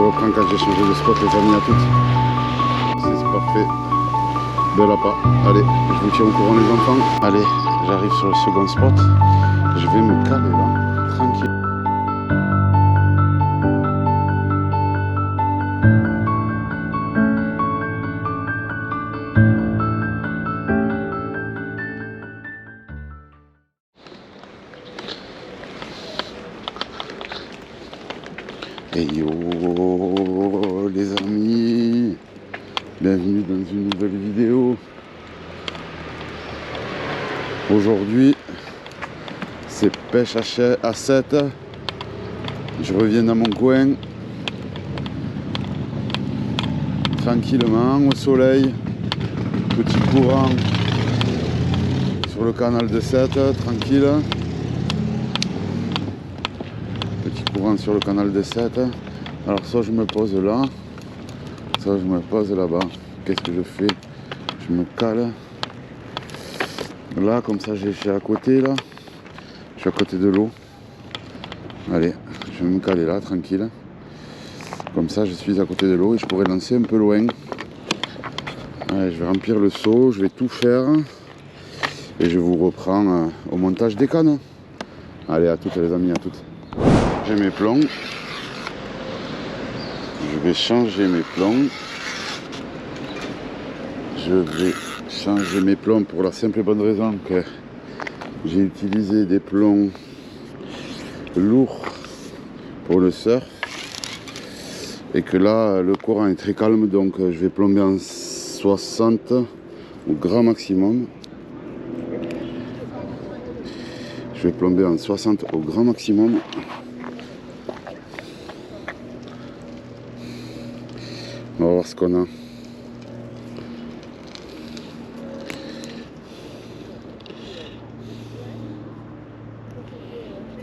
reprends quand j'ai changé de spot, les amis, à toutes. C'est parfait. Belle appât. Allez, je vous tiens au courant les enfants. Allez, j'arrive sur le second spot. Je vais me caler là, tranquille. Et yo les amis, bienvenue dans une nouvelle vidéo. Aujourd'hui c'est pêche à 7. Je reviens dans mon coin tranquillement au soleil, petit courant sur le canal de 7, tranquille. Petit courant sur le canal des 7. Alors soit je me pose là, soit je me pose là-bas. Qu'est-ce que je fais? Je me cale là, comme ça je suis à côté là. Je suis à côté de l'eau. Allez, je vais me caler là, tranquille. Comme ça je suis à côté de l'eau et je pourrais lancer un peu loin. Allez, je vais remplir le seau, je vais tout faire. Et je vous reprends au montage des cannes. Allez, à toutes les amis, à toutes. J'ai mes plombs. Je vais changer mes plombs. Je vais changer mes plombs pour la simple et bonne raison que j'ai utilisé des plombs lourds pour le surf et que là le courant est très calme, donc je vais plomber en 60 au grand maximum. Je vais plomber en 60 au grand maximum. On va voir ce qu'on a.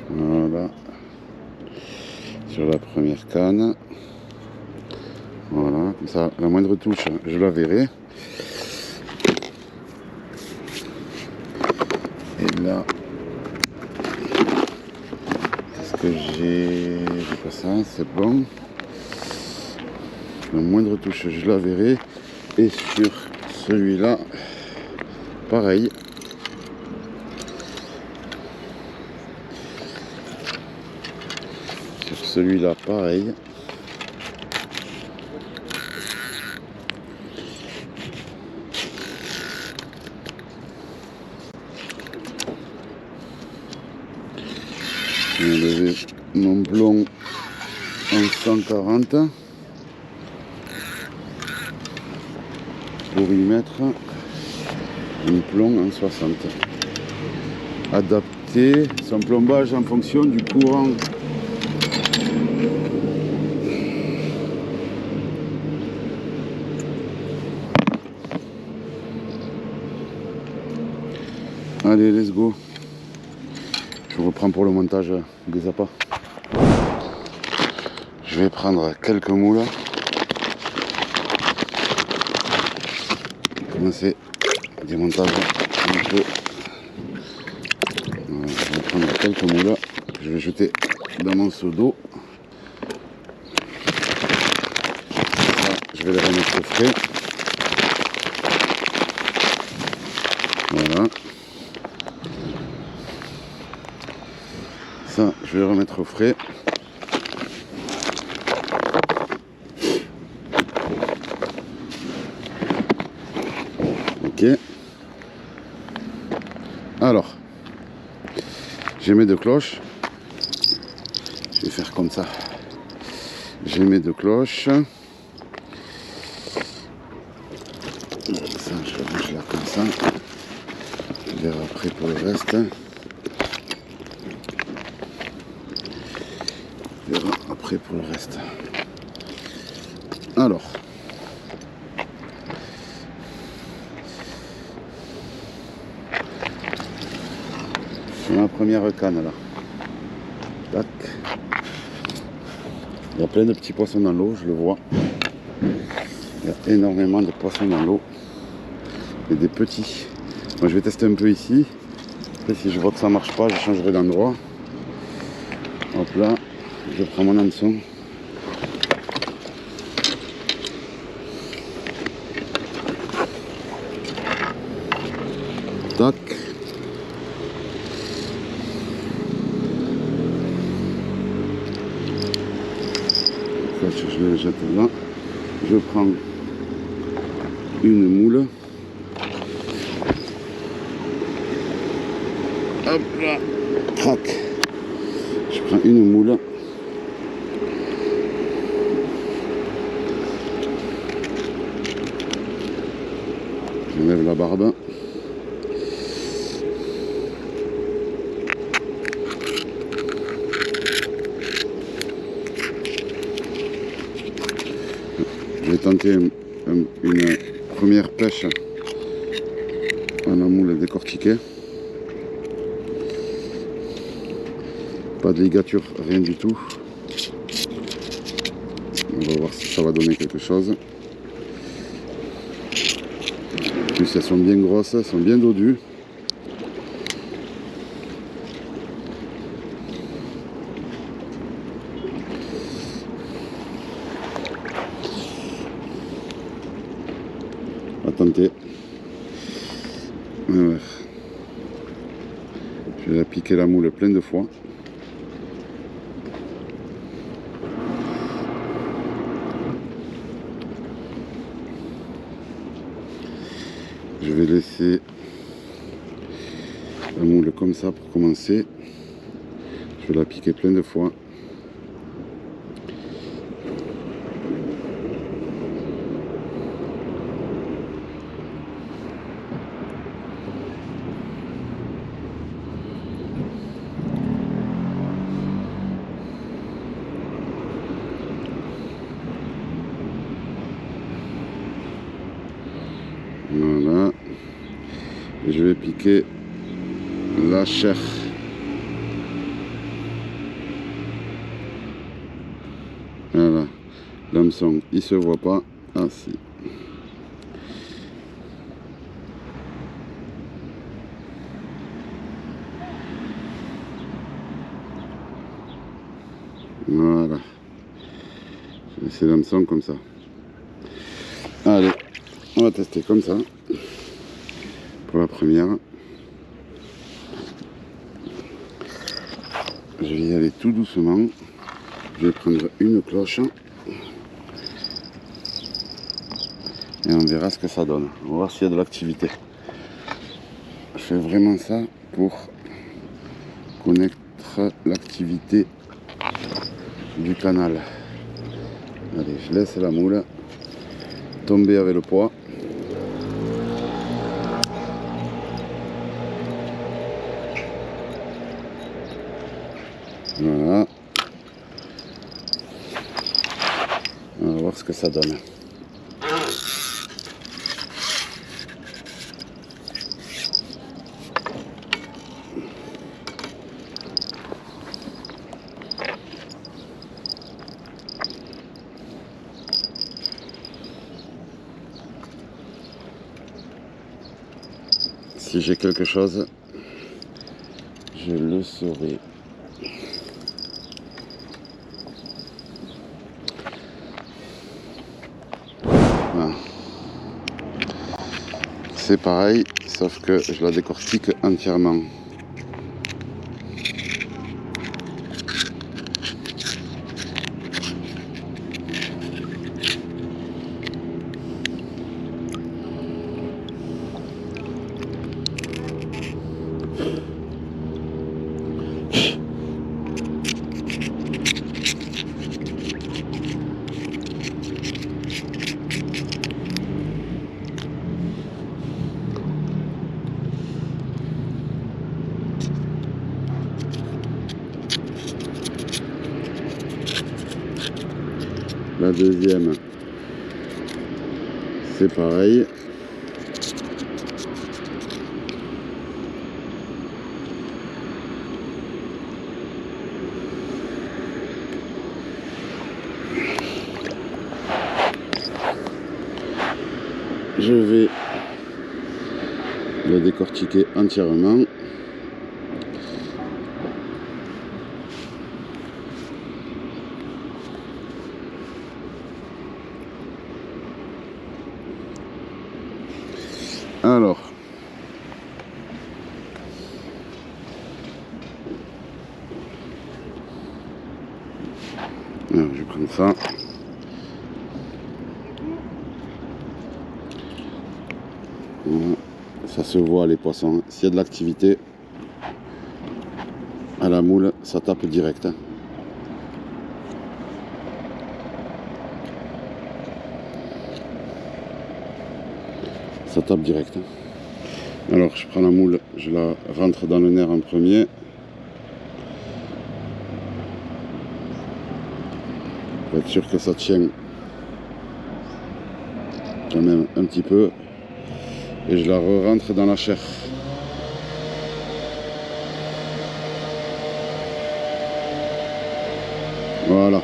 Voilà. Sur la première canne. Voilà, comme ça, la moindre touche, je la verrai. Et là, qu'est-ce que j'ai? J'ai pas ça, c'est bon. La moindre touche, je la verrai. Et sur celui-là, pareil. Sur celui-là, pareil. Je vais lever mon plomb en 140 pour y mettre un plomb en 60. Adapter son plombage en fonction du courant. Allez, let's go. Je reprends pour le montage des appâts. Je vais prendre quelques moules. Commencer le démontage un peu. Voilà, je vais prendre quelques moules. Je vais jeter dans mon seau d'eau. Je vais les remettre au frais. Voilà. Ça, je vais le remettre au frais. Ok. Alors, j'ai mes deux cloches. Je vais faire comme ça. J'ai mes deux cloches. Ça, je range là comme ça. On verra après pour le reste. On verra après pour le reste. Alors. Sur ma première canne là. Tac. Il y a plein de petits poissons dans l'eau, je le vois. Il y a énormément de poissons dans l'eau. Et des petits. Moi je vais tester un peu ici. Après si je vois que ça marche pas, je changerai d'endroit. Hop là. Je prends mon hameçon. je le jette là. Je prends une moule. Hop là, crac. Je prends une moule. J'enlève la barbe. Je vais tenter une première pêche à la moule décortiquée. Pas de ligature, rien du tout. On va voir si ça va donner quelque chose. En plus, elles sont bien grosses, elles sont bien dodues. On va tenter. Alors, je vais piquer la moule plein de fois. Je vais laisser la moule comme ça pour commencer. Je vais la piquer plein de fois. Voilà. Et je vais piquer la chair. Voilà. L'hameçon, il se voit pas. Ah si. Voilà. Je vais laisser l'hameçon comme ça. Allez, on va tester comme ça. Pour la première. Je vais y aller tout doucement. Je vais prendre une cloche. Et on verra ce que ça donne. On va voir s'il y a de l'activité. Je fais vraiment ça pour connaître l'activité du canal. Allez, je laisse la moule tomber avec le poids. Voilà. On va voir ce que ça donne. Si j'ai quelque chose, je le saurai. Voilà. C'est pareil, sauf que je la décortique entièrement. La deuxième, c'est pareil. Je vais le décortiquer entièrement. Alors, je vais prendre ça. Ça se voit les poissons. S'il y a de l'activité à la moule, ça tape direct. Ça tape direct. Alors je prends la moule, je la rentre dans le nerf en premier. Pour être sûr que ça tient quand même un petit peu. Et je la rentre dans la chair. Voilà.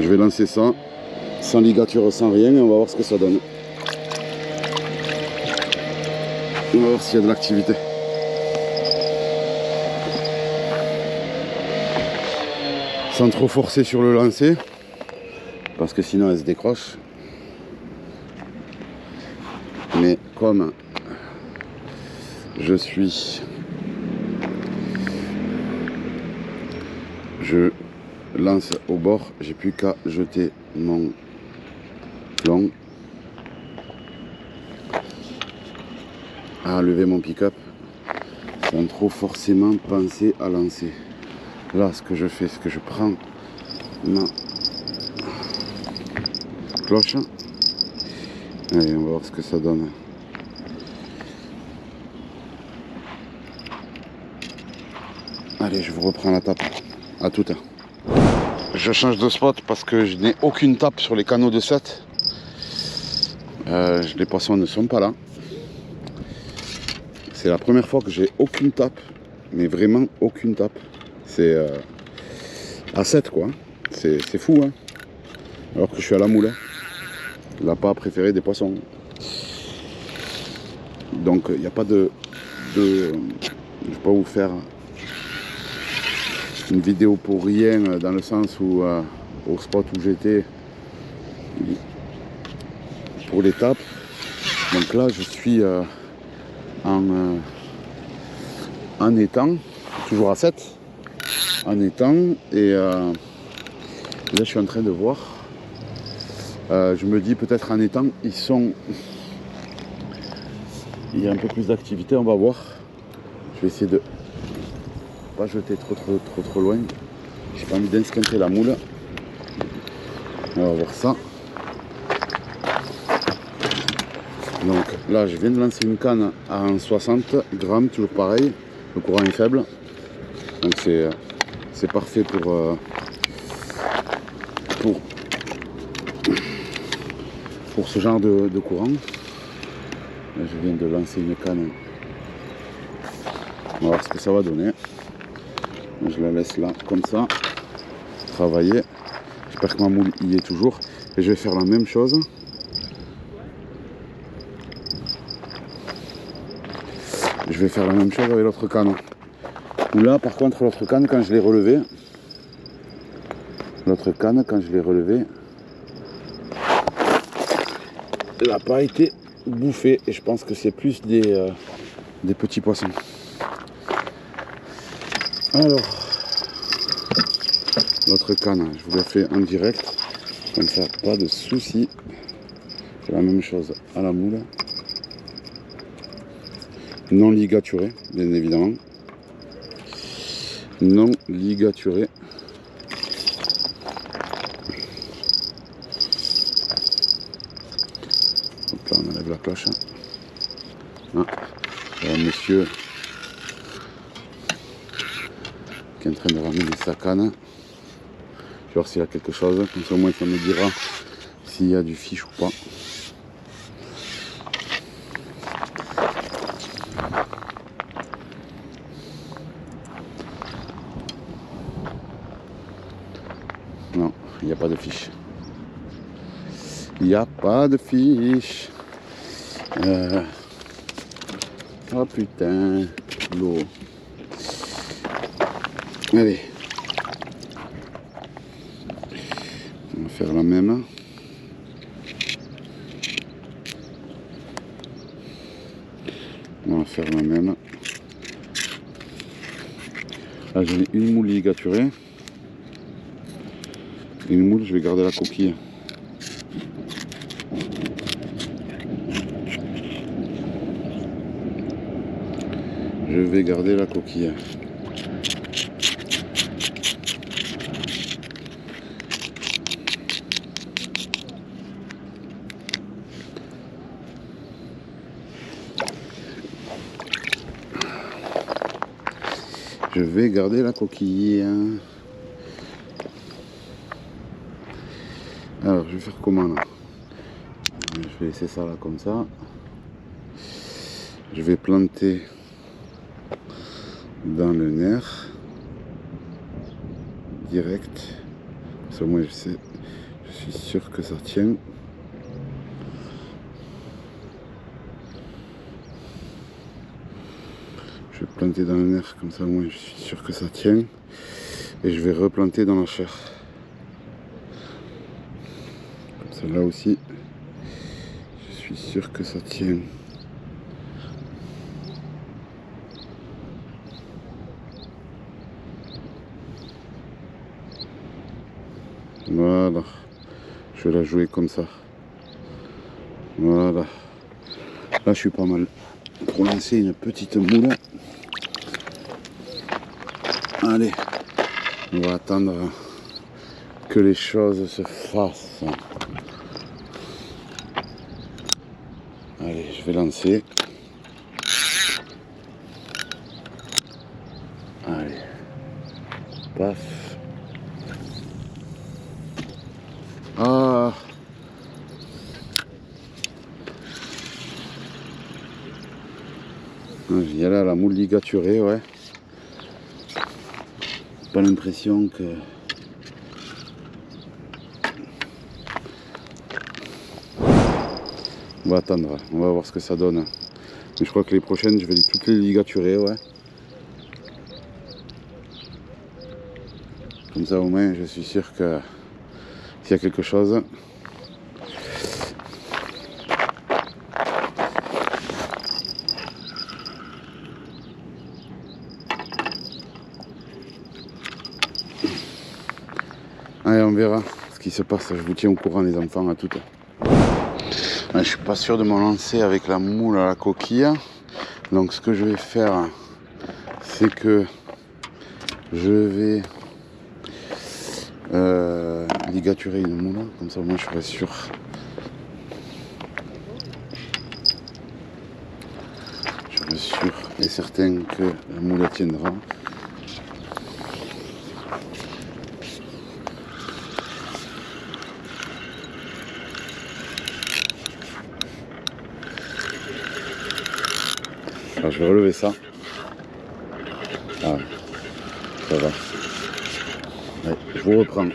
Je vais lancer ça sans ligature, sans rien, et on va voir ce que ça donne. On va voir s'il y a de l'activité. Sans trop forcer sur le lancer, parce que sinon elle se décroche. Mais comme je lance au bord, j'ai plus qu'à jeter mon plomb, à lever mon pick-up sans trop forcément penser à lancer. Là, ce que je fais, c'est que je prends ma cloche. Allez, on va voir ce que ça donne. Allez, je vous reprends la tape. À tout à l'heure. Je change de spot parce que je n'ai aucune tape sur les canaux de 7. Les poissons ne sont pas là. C'est la première fois que j'ai aucune tape, mais vraiment aucune tape. C'est à 7 quoi. C'est fou hein. Alors que je suis à la moule. L'appât préféré des poissons. Donc il n'y a pas de je ne vais pas vous faire une vidéo pour rien, dans le sens où au spot où j'étais pour l'étape. Donc là je suis en étang, toujours à 7, en étang, et là je suis en train de voir. Je me dis peut-être en étang il y a un peu plus d'activité, on va voir. Je vais essayer de pas jeter trop loin. J'ai pas envie d'insquinter la moule. On va voir ça. Donc là je viens de lancer une canne à 60 grammes, toujours pareil. Le courant est faible. Donc c'est parfait pour ce genre de courant. Là, je viens de lancer une canne. On va voir ce que ça va donner. Je la laisse là comme ça, travailler. J'espère que ma moule y est toujours. Et je vais faire la même chose. Je vais faire la même chose avec l'autre canne. Là par contre l'autre canne quand je l'ai relevé, elle n'a pas été bouffée. Et je pense que c'est plus des petits poissons. Alors, l'autre canne, je vous la fais en direct, comme ça, pas de soucis. C'est la même chose à la moule. Non ligaturé, bien évidemment. Non ligaturé. Donc là, on enlève la cloche. Ah, un monsieur qui est en train de ramener sa canne. Je vais voir s'il y a quelque chose, comme ça au moins ça me dira s'il y a du fiche ou pas. Non, il n'y a pas de fiche. Il n'y a pas de fiche. Oh putain, l'eau. Allez. On va faire la même. On va faire la même. Là j'ai une moule ligaturée. Une moule, je vais garder la coquille. je vais garder la coquille. Je vais garder la coquille. Alors, je vais faire comment là? Je vais laisser ça là comme ça. Je vais planter dans le nerf direct. Parce que moi je sais, je suis sûr que ça tient. Je vais planter dans le nerf comme ça, moi je suis sûr que ça tient. Et je vais replanter dans la chair. Comme ça là aussi, je suis sûr que ça tient. Voilà, je vais la jouer comme ça. Voilà. Là je suis pas mal. Pour lancer une petite moule. Allez, on va attendre que les choses se fassent. Allez, je vais lancer. Allez, paf. Ah, il y a là la moule ligaturée, ouais. Pas l'impression que... On va attendre, on va voir ce que ça donne. Mais je crois que les prochaines, je vais toutes les ligaturer, ouais. Comme ça au moins, je suis sûr que s'il y a quelque chose... Allez, on verra ce qui se passe. Je vous tiens au courant, les enfants, à toutes. Je suis pas sûr de me lancer avec la moule à la coquille. Donc ce que je vais faire, c'est que je vais ligaturer une moule. Comme ça, moi, je serai sûr. Je serai sûr et certain que la moule tiendra. Alors je vais relever ça. Ah, ça va. Ouais, je vous reprends.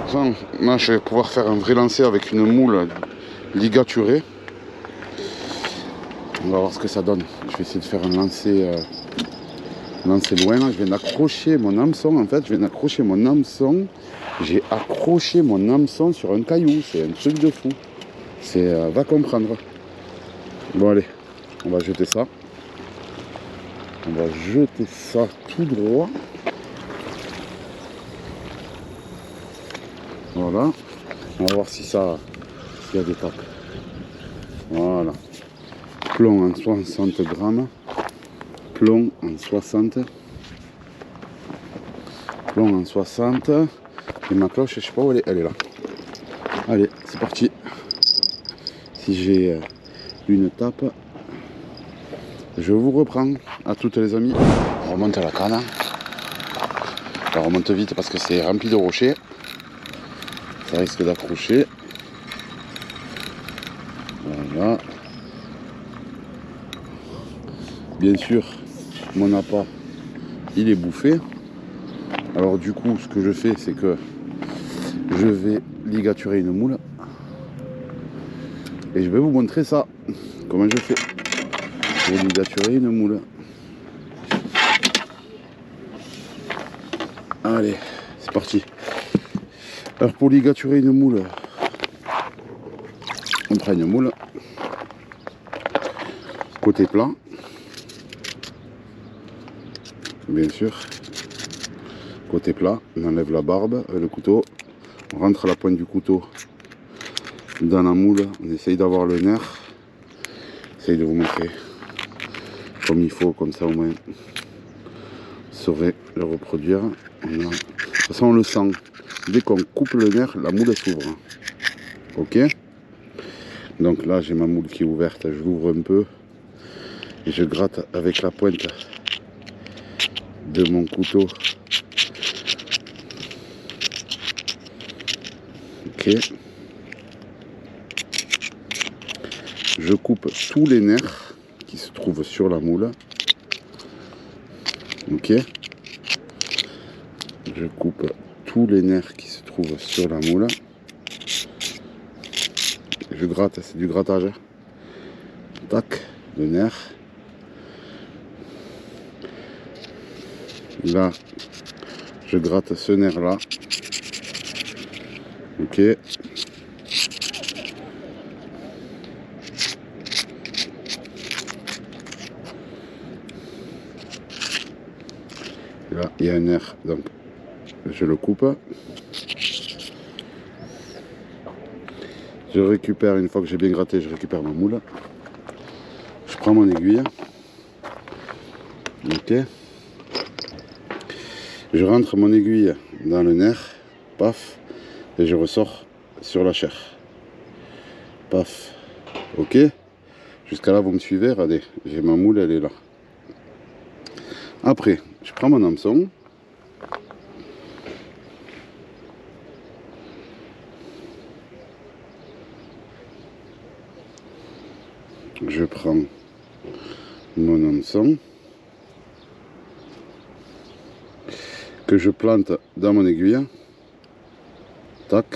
Enfin, là, je vais pouvoir faire un vrai lancer avec une moule ligaturée. On va voir ce que ça donne. Je vais essayer de faire un lancer, loin. Là. Je viens d'accrocher mon hameçon. En fait, je viens d'accrocher mon hameçon. J'ai accroché mon hameçon sur un caillou. C'est un truc de fou. C'est va comprendre. Bon allez. On va jeter ça. On va jeter ça tout droit. Voilà. On va voir si ça, s'il y a des tapes. Voilà. Plomb en 60 grammes. Plomb en 60. Plomb en 60. Et ma cloche, je sais pas où elle est. Elle est là. Allez, c'est parti. Si j'ai une tape, je vous reprends. À toutes les amis. On remonte à la canne. On remonte vite parce que c'est rempli de rochers. Ça risque d'accrocher. Voilà. Bien sûr, mon appât, il est bouffé. Alors du coup, ce que je fais, c'est que je vais ligaturer une moule. Et je vais vous montrer ça. Comment je fais pour ligaturer une moule. Allez, c'est parti. Alors pour ligaturer une moule, on prend une moule. Côté plat. Bien sûr. Côté plat, on enlève la barbe avec le couteau. On rentre la pointe du couteau dans la moule. On essaye d'avoir le nerf. J'essaye de vous montrer comme il faut, comme ça au moins on saurait le reproduire. De toute façon on le sent, dès qu'on coupe le nerf, la moule s'ouvre. Ok, donc là j'ai ma moule qui est ouverte, je l'ouvre un peu et je gratte avec la pointe de mon couteau. Ok, je coupe tous les nerfs qui se trouvent sur la moule. Ok, je coupe tous les nerfs qui se trouvent sur la moule. Je gratte, c'est du grattage. Tac, le nerf. Là, je gratte ce nerf là. Ok. Là, il y a un nerf, donc je le coupe. Je récupère, une fois que j'ai bien gratté, je récupère ma moule. Je prends mon aiguille. Ok. Je rentre mon aiguille dans le nerf. Paf. Et je ressors sur la chair. Paf. Ok. Jusqu'à là, vous me suivez. Regardez, j'ai ma moule, elle est là. Après, je prends mon hameçon. Je prends mon hameçon que je plante dans mon aiguille. Tac.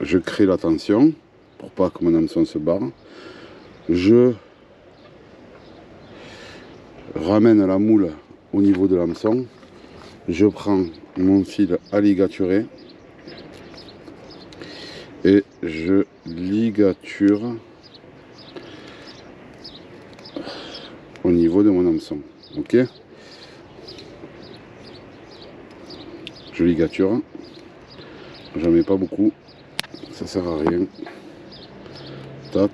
Je crée la tension pour pas que mon hameçon se barre. Je ramène la moule au niveau de l'hameçon. Je prends mon fil à ligaturer et je ligature au niveau de mon hameçon. Ok, je ligature, j'en mets pas beaucoup, ça sert à rien. Tac,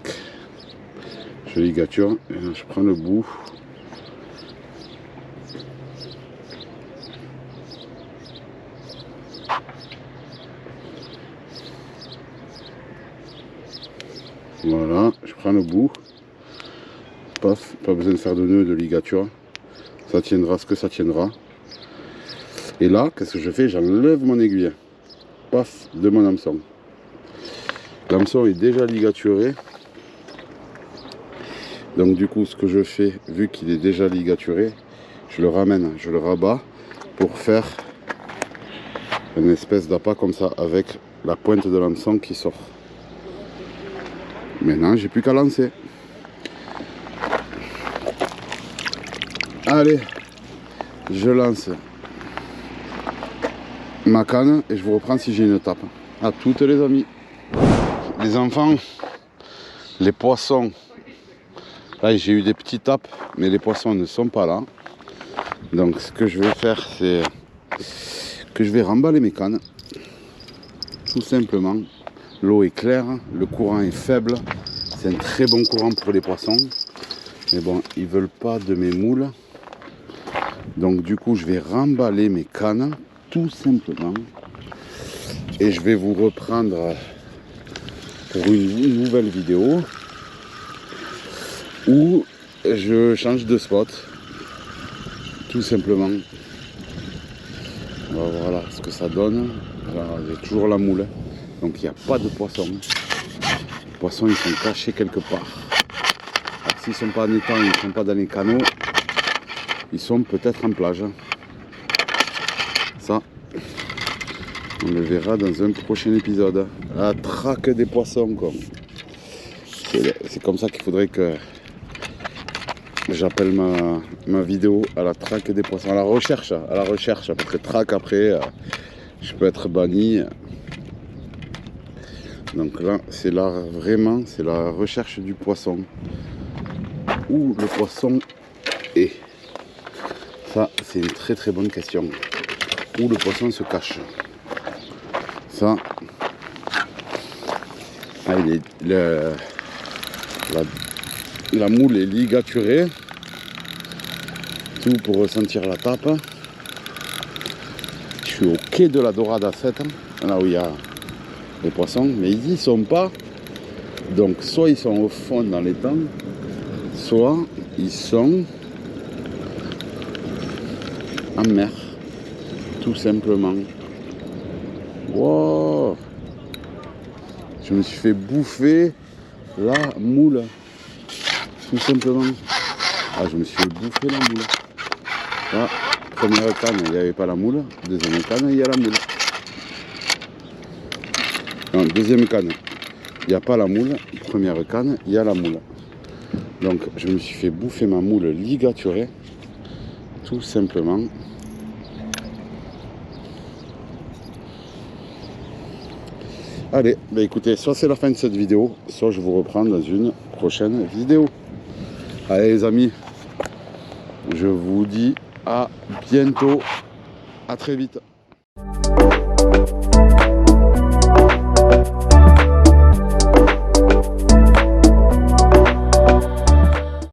je ligature et je prends le bout. Voilà, je prends le bout. Paf, pas besoin de faire de nœud de ligature. Ça tiendra ce que ça tiendra. Et là, qu'est-ce que je fais? J'enlève mon aiguille. Paf, de mon hameçon. L'hameçon est déjà ligaturé. Donc du coup, ce que je fais, vu qu'il est déjà ligaturé, je le ramène, je le rabats pour faire une espèce d'appât comme ça avec la pointe de l'hameçon qui sort. Maintenant, j'ai plus qu'à lancer. Allez, je lance ma canne et je vous reprends si j'ai une tape. À toutes les amis. Les enfants, les poissons. Là, j'ai eu des petites tapes, mais les poissons ne sont pas là. Donc, ce que je vais faire, c'est que je vais remballer mes cannes. Tout simplement. L'eau est claire, le courant est faible. C'est un très bon courant pour les poissons. Mais bon, ils veulent pas de mes moules. Donc du coup, je vais remballer mes cannes, tout simplement. Et je vais vous reprendre pour une nouvelle vidéo où je change de spot. Tout simplement. Voilà ce que ça donne. J'ai toujours la moule. Donc il n'y a pas de poissons. Les poissons, ils sont cachés quelque part. S'ils ne sont pas en étang, ils ne sont pas dans les canaux. Ils sont peut-être en plage. Ça, on le verra dans un prochain épisode. La traque des poissons, quoi. C'est comme ça qu'il faudrait que j'appelle ma vidéo, à la traque des poissons, à la recherche, parce que traque après, je peux être banni. Donc là, c'est là vraiment, c'est la recherche du poisson. Où le poisson est. Ça, c'est une très très bonne question. Où le poisson se cache. Ça, La moule est ligaturée. Tout pour ressentir la tape. Je suis au quai de la Dorade à 7, là où il y a les poissons, mais ils y sont pas. Donc soit ils sont au fond dans les temps, soit ils sont en mer, tout simplement. Wow! Je me suis fait bouffer la moule, tout simplement. Ah, je me suis fait bouffer la moule. Là, première canne, il n'y avait pas la moule. Deuxième canne, il y a la moule. Non, deuxième canne, il n'y a pas la moule. Première canne, il y a la moule. Donc, je me suis fait bouffer ma moule ligaturée, tout simplement. Allez, bah écoutez, soit c'est la fin de cette vidéo, soit je vous reprends dans une prochaine vidéo. Allez les amis, je vous dis à bientôt, à très vite.